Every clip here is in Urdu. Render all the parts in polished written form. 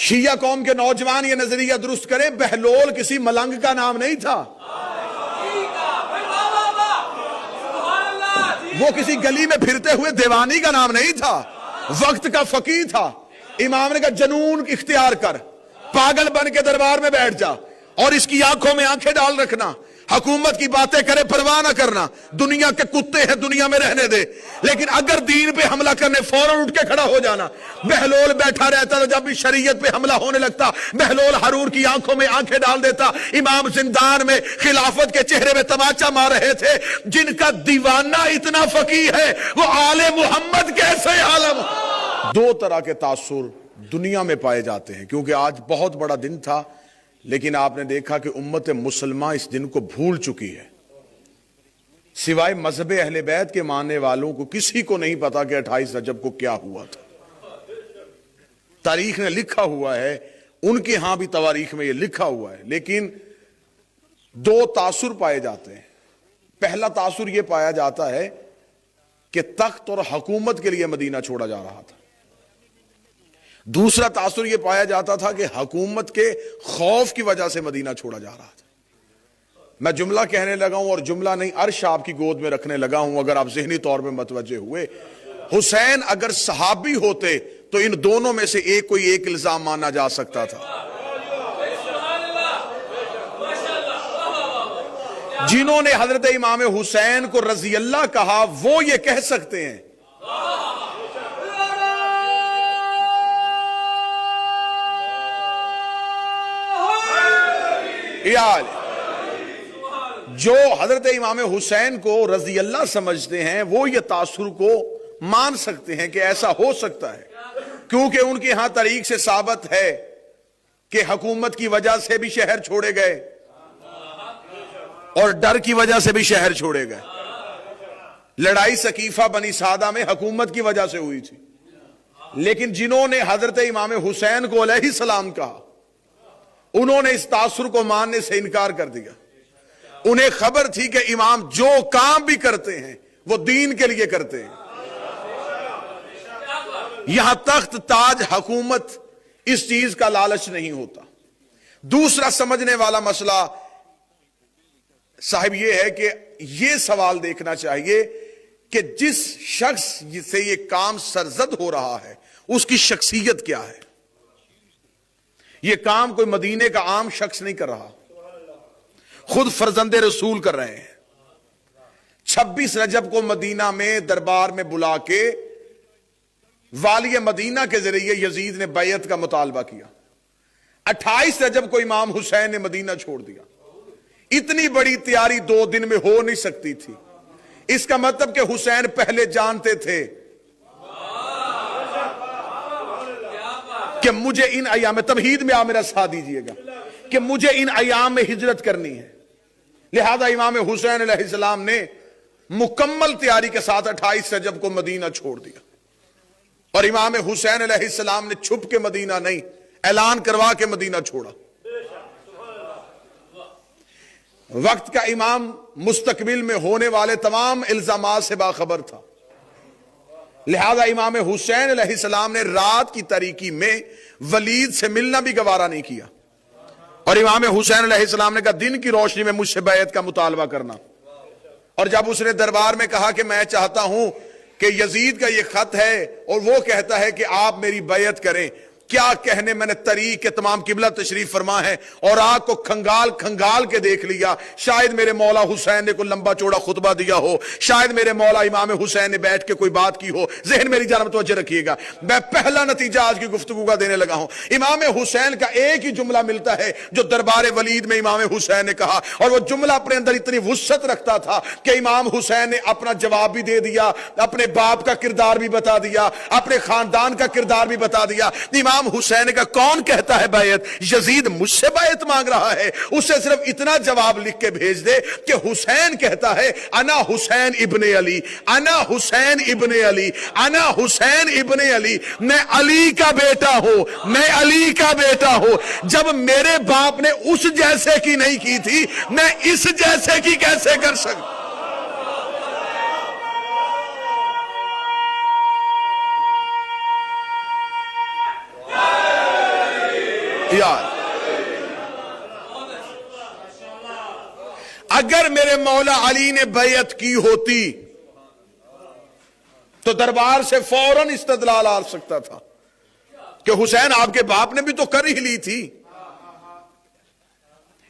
شیعہ قوم کے نوجوان یہ نظریہ درست کریں، بہلول کسی ملنگ کا نام نہیں تھا، وہ کسی گلی میں پھرتے ہوئے دیوانی کا نام نہیں تھا، وقت کا فقیہ تھا۔ امام نے کہا جنون اختیار کر، پاگل بن کے دربار میں بیٹھ جا اور اس کی آنکھوں میں آنکھیں ڈال رکھنا، حکومت کی باتیں کرے پرواہ نہ کرنا، دنیا کے کتے ہیں دنیا میں رہنے دے، لیکن اگر دین پہ حملہ کرنے فوراً اٹھ کے کھڑا ہو جانا۔ بہلول بیٹھا رہتا تھا، جب بھی شریعت پہ حملہ ہونے لگتا بہلول حرور کی آنکھوں میں آنکھیں ڈال دیتا۔ امام زندان میں خلافت کے چہرے میں تماچا مار رہے تھے، جن کا دیوانہ اتنا فقیہ ہے وہ آل محمد کیسے عالم۔ دو طرح کے تاثر دنیا میں پائے جاتے ہیں، کیونکہ آج بہت بڑا دن تھا، لیکن آپ نے دیکھا کہ امت مسلمہ اس دن کو بھول چکی ہے۔ سوائے مذہب اہل بیت کے ماننے والوں کو کسی کو نہیں پتا کہ 28 رجب کو کیا ہوا تھا۔ تاریخ نے لکھا ہوا ہے، ان کے ہاں بھی تواریخ میں یہ لکھا ہوا ہے، لیکن دو تاثر پائے جاتے ہیں۔ پہلا تاثر یہ پایا جاتا ہے کہ تخت اور حکومت کے لیے مدینہ چھوڑا جا رہا تھا۔ دوسرا تاثر یہ پایا جاتا تھا کہ حکومت کے خوف کی وجہ سے مدینہ چھوڑا جا رہا تھا۔ میں جملہ کہنے لگا ہوں، اور جملہ نہیں، عرش آپ کی گود میں رکھنے لگا ہوں، اگر آپ ذہنی طور پہ متوجہ ہوئے۔ حسین اگر صحابی ہوتے تو ان دونوں میں سے ایک کوئی ایک الزام مانا جا سکتا تھا۔ جنہوں نے حضرت امام حسین کو رضی اللہ کہا وہ یہ کہہ سکتے ہیں جو حضرت امام حسین کو رضی اللہ سمجھتے ہیں وہ یہ تاثر کو مان سکتے ہیں کہ ایسا ہو سکتا ہے، کیونکہ ان کے ہاں تاریخ سے ثابت ہے کہ حکومت کی وجہ سے بھی شہر چھوڑے گئے اور ڈر کی وجہ سے بھی شہر چھوڑے گئے۔ لڑائی سقیفہ بنی سعدہ میں حکومت کی وجہ سے ہوئی تھی، لیکن جنہوں نے حضرت امام حسین کو علیہ السلام کہا انہوں نے اس تاثر کو ماننے سے انکار کر دیا۔ انہیں خبر تھی کہ امام جو کام بھی کرتے ہیں وہ دین کے لیے کرتے ہیں۔ یہاں تخت تاج حکومت اس چیز کا لالچ نہیں ہوتا۔ دوسرا سمجھنے والا مسئلہ صاحب یہ ہے کہ یہ سوال دیکھنا چاہیے کہ جس شخص سے یہ کام سرزد ہو رہا ہے اس کی شخصیت کیا ہے۔ یہ کام کوئی مدینے کا عام شخص نہیں کر رہا، خود فرزند رسول کر رہے ہیں۔ 26 رجب کو مدینہ میں دربار میں بلا کے والی مدینہ کے ذریعے یزید نے بیعت کا مطالبہ کیا۔ 28 رجب کو امام حسین نے مدینہ چھوڑ دیا۔ اتنی بڑی تیاری 2 دن میں ہو نہیں سکتی تھی۔ اس کا مطلب کہ حسین پہلے جانتے تھے کہ مجھے ان ایام میں، تمہید میں آپ میرا ساتھ دیجئے گا، کہ مجھے ان ایام میں ہجرت کرنی ہے، لہذا امام حسین علیہ السلام نے مکمل تیاری کے ساتھ 28 رجب کو مدینہ چھوڑ دیا۔ اور امام حسین علیہ السلام نے چھپ کے مدینہ نہیں، اعلان کروا کے مدینہ چھوڑا۔ وقت کا امام مستقبل میں ہونے والے تمام الزامات سے باخبر تھا، لہذا امام حسین علیہ السلام نے رات کی تاریکی میں ولید سے ملنا بھی گوارا نہیں کیا، اور امام حسین علیہ السلام نے کہا دن کی روشنی میں مجھ سے بیعت کا مطالبہ کرنا۔ اور جب اس نے دربار میں کہا کہ میں چاہتا ہوں کہ یزید کا یہ خط ہے اور وہ کہتا ہے کہ آپ میری بیعت کریں، کیا کہنے، میں نے طریق کے تمام قبلہ تشریف فرما ہے اور آگ کو کھنگال کھنگال کے دیکھ لیا۔ شاید میرے مولا حسین نے کوئی لمبا چوڑا خطبہ دیا ہو، شاید میرے مولا امام حسین نے بیٹھ کے کوئی بات کی ہو، ذہن میری جانب توجہ رکھیے گا۔ میں پہلا نتیجہ آج کی گفتگو کا دینے لگا ہوں۔ امام حسین کا ایک ہی جملہ ملتا ہے جو دربار ولید میں امام حسین نے کہا، اور وہ جملہ اپنے اندر اتنی وسعت رکھتا تھا کہ امام حسین نے اپنا جواب بھی دے دیا، اپنے باپ کا کردار بھی بتا دیا، اپنے خاندان کا کردار بھی بتا دیا۔ امام حسین کا کون کہتا ہے بیعت؟ یزید مجھ سے بیعت مانگ رہا ہے، اسے صرف اتنا جواب لکھ کے بھیج دے کہ حسین کہتا ہے انا حسین ابن علی، انا حسین ابن علی، انا حسین ابن علی، میں علی کا بیٹا ہوں، میں علی کا بیٹا ہوں۔ جب میرے باپ نے اس جیسے کی نہیں کی تھی، میں اس جیسے کی کیسے کر سکتا؟ یار اگر میرے مولا علی نے بیعت کی ہوتی تو دربار سے فوراً استدلال آ سکتا تھا کہ حسین آپ کے باپ نے بھی تو کر ہی لی تھی.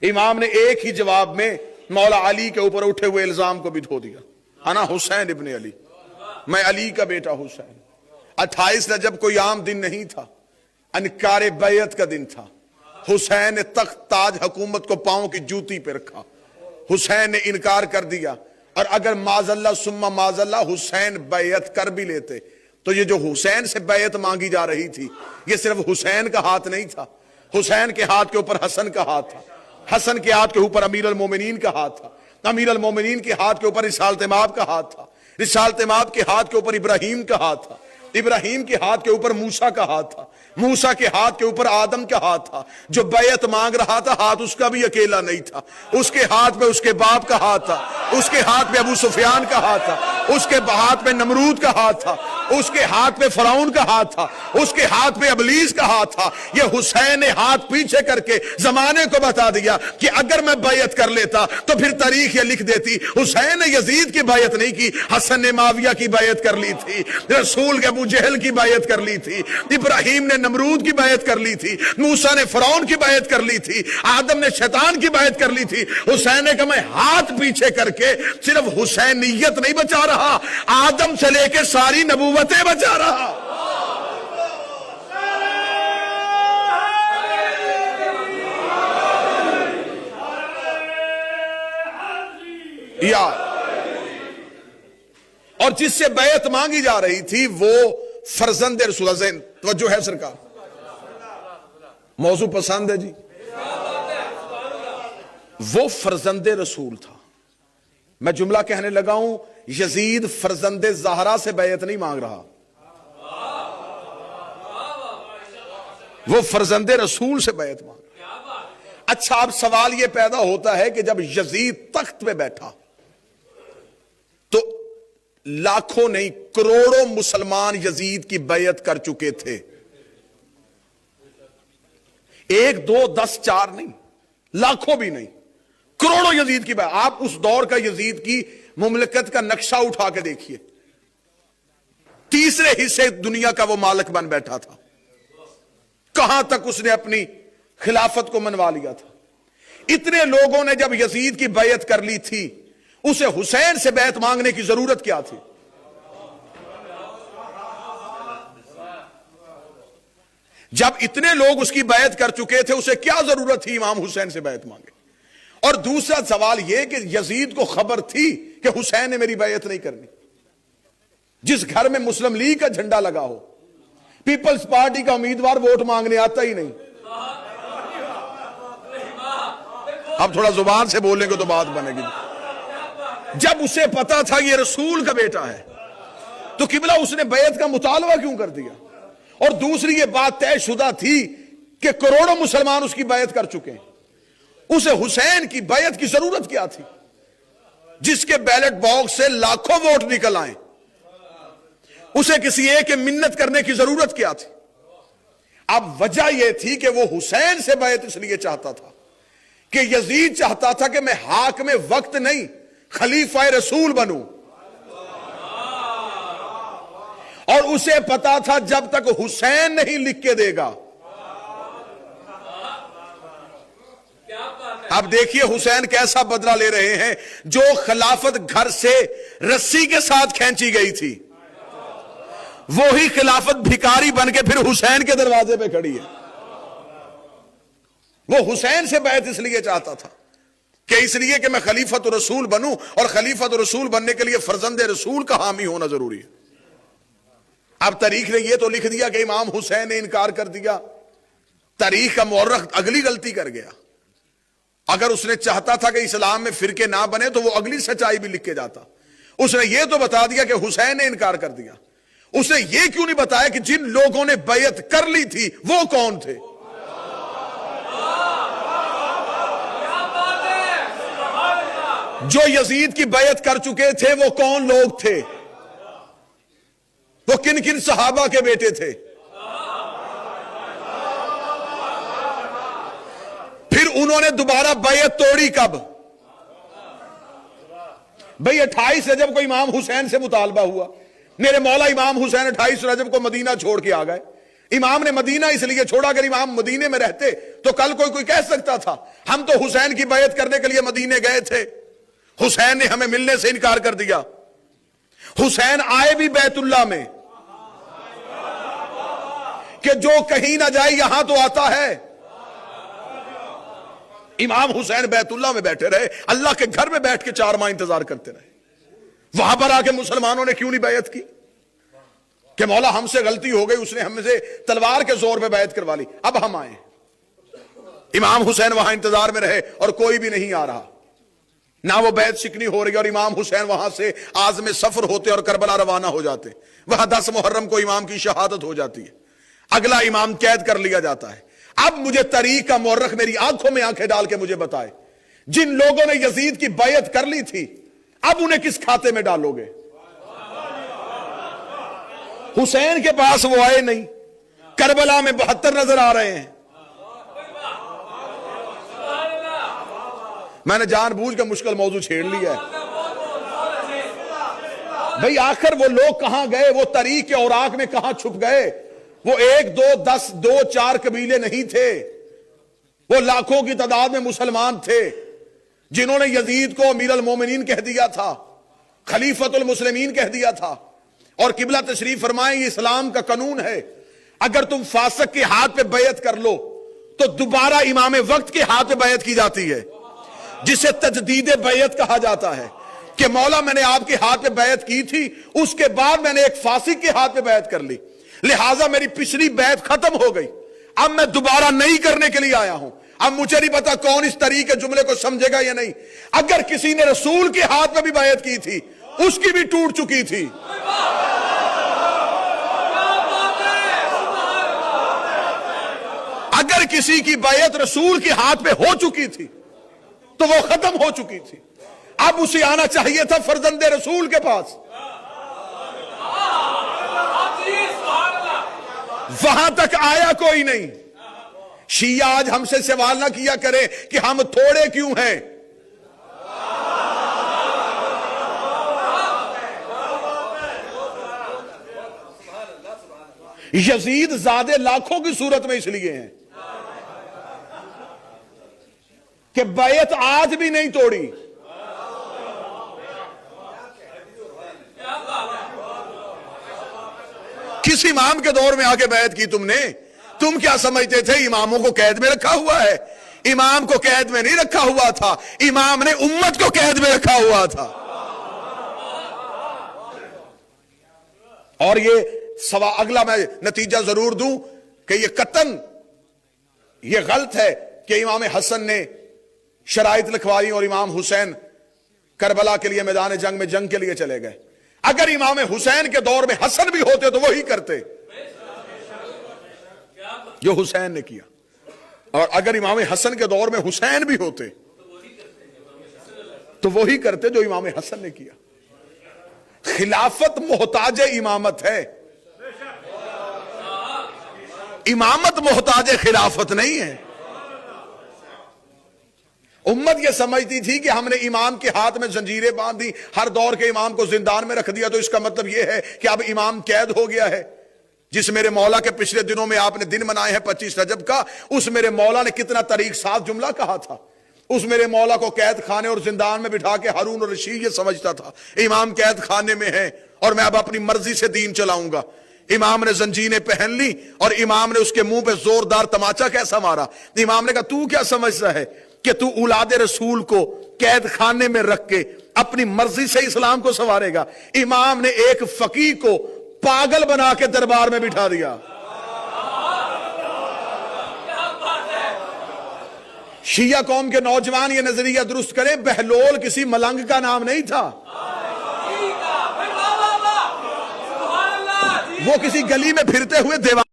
امام نے ایک ہی جواب میں مولا علی کے اوپر اٹھے ہوئے الزام کو بھی دھو دیا. انا حسین ابن علی، میں علی کا بیٹا حسین. 28 رجب کوئی عام دن نہیں تھا، انکار بیعت کا دن تھا. حسین نے تخت تاج حکومت کو پاؤں کی جوتی پہ رکھا. حسین نے انکار کر دیا، اور اگر معاذ اللہ ثم معاذ اللہ حسین بیعت کر بھی لیتے تو یہ جو حسین سے بیعت مانگی جا رہی تھی یہ صرف حسین کا ہاتھ نہیں تھا. حسین کے ہاتھ کے اوپر حسن کا ہاتھ تھا، حسن کے ہاتھ کے اوپر امیر المومنین کا ہاتھ تھا، امیر المومنین کے ہاتھ کے اوپر رسالت مآب کا ہاتھ تھا، رسالت مآب کے ہاتھ کے اوپر ابراہیم کا ہاتھ تھا، ابراہیم کے ہاتھ کے اوپر موسیٰ کا ہاتھ تھا، موسیٰ کے ہاتھ کے اوپر آدم کا ہاتھ تھا. جو بیعت مانگ رہا تھا ہاتھ اس کا بھی اکیلا نہیں تھا، اس کے ہاتھ میں اس کے باپ کا ہاتھ تھا، اس کے ہاتھ میں ابو سفیان کا ہاتھ تھا، اس کے ہاتھ میں نمرود کا ہاتھ تھا، اس کے ہاتھ میں فرعون کا ہاتھ تھا، اس کے ہاتھ میں ابلیس کا ہاتھ تھا. یہ حسین نے ہاتھ پیچھے کر کے زمانے کو بتا دیا کہ اگر میں بیعت کر لیتا تو پھر تاریخ یہ لکھ دیتی حسین نے یزید کی بیعت نہیں کی، حسن نے معاویہ کی بیعت کر لی تھی، رسول کے ابو جہل کی بیعت کر لی تھی، ابراہیم نے نمرود کی بیعت کر لی تھی، موسیٰ نے فرعون کی بیعت کر لی تھی، آدم نے شیطان کی بیعت کر لی تھی. حسین نے کہا میں ہاتھ پیچھے کر کے صرف حسینیت نہیں بچا رہا، آدم سے لے کے ساری نبوتیں بچا رہا. یار اور جس سے بیعت مانگی جا رہی تھی وہ فرزند رسول اللہ. توجہ ہے سرکار، موضوع پسند ہے جی. وہ فرزند رسول تھا. میں جملہ کہنے لگا ہوں یزید فرزند زہرا سے بیعت نہیں مانگ رہا، وہ فرزند رسول سے بیعت مانگ رہا. اچھا اب سوال یہ پیدا ہوتا ہے کہ جب یزید تخت پہ بیٹھا تو لاکھوں نہیں کروڑوں مسلمان یزید کی بیعت کر چکے تھے. 1 2 10 4 نہیں، لاکھوں بھی نہیں، کروڑوں یزید کی بیعت. آپ اس دور کا یزید کی مملکت کا نقشہ اٹھا کے دیکھیے، تیسرے حصے دنیا کا وہ مالک بن بیٹھا تھا. کہاں تک اس نے اپنی خلافت کو منوا لیا تھا. اتنے لوگوں نے جب یزید کی بیعت کر لی تھی اسے حسین سے بیعت مانگنے کی ضرورت کیا تھی؟ جب اتنے لوگ اس کی بیعت کر چکے تھے اسے کیا ضرورت تھی امام حسین سے بیعت مانگے؟ اور دوسرا سوال یہ کہ یزید کو خبر تھی کہ حسین نے میری بیعت نہیں کرنی. جس گھر میں مسلم لیگ کا جھنڈا لگا ہو، پیپلز پارٹی کا امیدوار ووٹ مانگنے آتا ہی نہیں. اب تھوڑا زبان سے بولیں گے تو بات بنے گی. جب اسے پتا تھا یہ رسول کا بیٹا ہے تو قبلہ اس نے بیعت کا مطالبہ کیوں کر دیا؟ اور دوسری یہ بات طے شدہ تھی کہ کروڑوں مسلمان اس کی بیعت کر چکے ہیں، اسے حسین کی بیعت کی ضرورت کیا تھی؟ جس کے بیلٹ باکس سے لاکھوں ووٹ نکل آئیں اسے کسی ایک کے منت کرنے کی ضرورت کیا تھی؟ اب وجہ یہ تھی کہ وہ حسین سے بیعت اس لیے چاہتا تھا کہ یزید چاہتا تھا کہ میں حاکم وقت نہیں خلیفہ رسول بنوں، اور اسے پتا تھا جب تک حسین نہیں لکھ کے دے گا. اب دیکھیے حسین کیسا بدلہ لے رہے ہیں. جو خلافت گھر سے رسی کے ساتھ کھینچی گئی تھی وہی خلافت بھکاری بن کے پھر حسین کے دروازے پہ کھڑی ہے. وہ حسین سے بیعت اس لیے چاہتا تھا کہ اس لیے کہ میں خلیفۃ رسول بنوں، اور خلیفۃ رسول بننے کے لیے فرزند رسول کا حامی ہونا ضروری ہے. اب تاریخ نے یہ تو لکھ دیا کہ امام حسین نے انکار کر دیا. تاریخ کا مورخ اگلی غلطی کر گیا. اگر اس نے چاہتا تھا کہ اسلام میں فرقے نہ بنے تو وہ اگلی سچائی بھی لکھ کے جاتا. اس نے یہ تو بتا دیا کہ حسین نے انکار کر دیا. اس نے یہ کیوں نہیں بتایا کہ جن لوگوں نے بیعت کر لی تھی وہ کون تھے؟ جو یزید کی بیعت کر چکے تھے وہ کون لوگ تھے؟ وہ کن کن صحابہ کے بیٹے تھے؟ انہوں نے دوبارہ بیعت توڑی کب؟ بھئی 28 رجب کو امام حسین سے مطالبہ ہوا، میرے مولا امام حسین 28 رجب کو مدینہ چھوڑ کے آ گئے۔ امام نے مدینہ اس لیے چھوڑا، اگر امام مدینے میں رہتے تو کل کوئی کہہ سکتا تھا ہم تو حسین کی بیعت کرنے کے لیے مدینے گئے تھے، حسین نے ہمیں ملنے سے انکار کر دیا۔ حسین آئے بھی بیت اللہ میں کہ جو کہیں نہ جائے یہاں تو آتا ہے۔ امام حسین بیت اللہ میں بیٹھے رہے، اللہ کے گھر میں بیٹھ کے 4 ماہ انتظار کرتے رہے۔ وہاں پر آ کے مسلمانوں نے کیوں نہیں بیعت کی کہ مولا ہم سے غلطی ہو گئی، اس نے ہم سے تلوار کے زور پہ بیعت کروا لی، اب ہم آئے۔ امام حسین وہاں انتظار میں رہے اور کوئی بھی نہیں آ رہا، نہ وہ بیعت شکنی ہو رہی، اور امام حسین وہاں سے عازم سفر ہوتے اور کربلا روانہ ہو جاتے۔ وہاں 10 محرم کو امام کی شہادت ہو جاتی ہے، اگلا امام قید کر لیا جاتا ہے۔ اب مجھے تاریخ کا مورخ میری آنکھوں میں آنکھیں ڈال کے مجھے بتائے، جن لوگوں نے یزید کی بیعت کر لی تھی اب انہیں کس کھاتے میں ڈالو گے؟ حسین کے پاس وہ آئے نہیں، کربلا میں 72 نظر آ رہے ہیں۔ میں نے جان بوجھ کے مشکل موضوع چھیڑ لیا ہے۔ بھئی آخر وہ لوگ کہاں گئے؟ وہ تاریخ کے اوراق میں کہاں چھپ گئے؟ وہ 1 2 10 2 4 قبیلے نہیں تھے، وہ لاکھوں کی تعداد میں مسلمان تھے جنہوں نے یزید کو امیر المومنین کہہ دیا تھا، خلیفۃ المسلمین کہہ دیا تھا، اور قبلہ تشریف فرمائیں یہ اسلام کا قانون ہے، اگر تم فاسق کے ہاتھ پہ بیعت کر لو تو دوبارہ امام وقت کے ہاتھ پہ بیعت کی جاتی ہے، جسے تجدید بیعت کہا جاتا ہے، کہ مولا میں نے آپ کے ہاتھ پہ بیعت کی تھی، اس کے بعد میں نے ایک فاسق کے ہاتھ پہ بیعت کر لی، لہٰذا میری پچھلی بیعت ختم ہو گئی، اب میں دوبارہ نہیں کرنے کے لیے آیا ہوں۔ اب مجھے نہیں پتا کون اس طریقے جملے کو سمجھے گا یا نہیں۔ اگر کسی نے رسول کے ہاتھ میں بھی بیعت کی تھی اس کی بھی ٹوٹ چکی تھی۔ اگر کسی کی بیعت رسول کے ہاتھ پہ ہو چکی تھی تو وہ ختم ہو چکی تھی، اب اسے آنا چاہیے تھا فرزند رسول کے پاس، وہاں تک آیا کوئی نہیں۔ شیعہ آج ہم سے سوال نہ کیا کرے کہ ہم تھوڑے کیوں ہیں، یزید زیادہ لاکھوں کی صورت میں اس لیے ہیں کہ بیعت آج بھی نہیں توڑی۔ کس امام کے دور میں آ کے بیعت کی تم نے؟ تم کیا سمجھتے تھے اماموں کو قید میں رکھا ہوا ہے؟ امام کو قید میں نہیں رکھا ہوا تھا، امام نے امت کو قید میں رکھا ہوا تھا۔ اور یہ اگلا میں نتیجہ ضرور دوں کہ یہ قطعاً یہ غلط ہے کہ امام حسن نے شرائط لکھوائی اور امام حسین کربلا کے لیے میدان جنگ میں جنگ کے لیے چلے گئے۔ اگر امام حسین کے دور میں حسن بھی ہوتے تو وہی کرتے جو حسین نے کیا، اور اگر امام حسن کے دور میں حسین بھی ہوتے تو وہی کرتے جو امام حسن نے کیا۔ خلافت محتاج امامت ہے، امامت محتاج خلافت نہیں ہے۔ امت یہ سمجھتی تھی کہ ہم نے امام کے ہاتھ میں زنجیریں باندھ دی، ہر دور کے امام کو زندان میں رکھ دیا، تو اس کا مطلب یہ ہے کہ اب امام قید ہو گیا ہے۔ جس میرے مولا کے پچھلے دنوں میں آپ نے دن منائے ہیں 25 رجب کا، اس میرے مولا نے کتنا طریق ساز جملہ کہا تھا۔ اس میرے مولا کو قید خانے اور زندان میں بٹھا کے ہارون الرشید یہ سمجھتا تھا امام قید خانے میں ہے اور میں اب اپنی مرضی سے دین چلاؤں گا۔ امام نے زنجیریں پہن لی اور امام نے اس کے منہ پہ زوردار تماچا کیسا مارا۔ امام نے کہا تو کیا سمجھتا ہے کہ تو اولاد رسول کو قید خانے میں رکھ کے اپنی مرضی سے اسلام کو سنوارے گا؟ امام نے ایک فقیہ کو پاگل بنا کے دربار میں بٹھا دیا۔ شیعہ قوم کے نوجوان یہ نظریہ درست کریں، بہلول کسی ملنگ کا نام نہیں تھا، وہ کسی گلی میں پھرتے ہوئے دیوان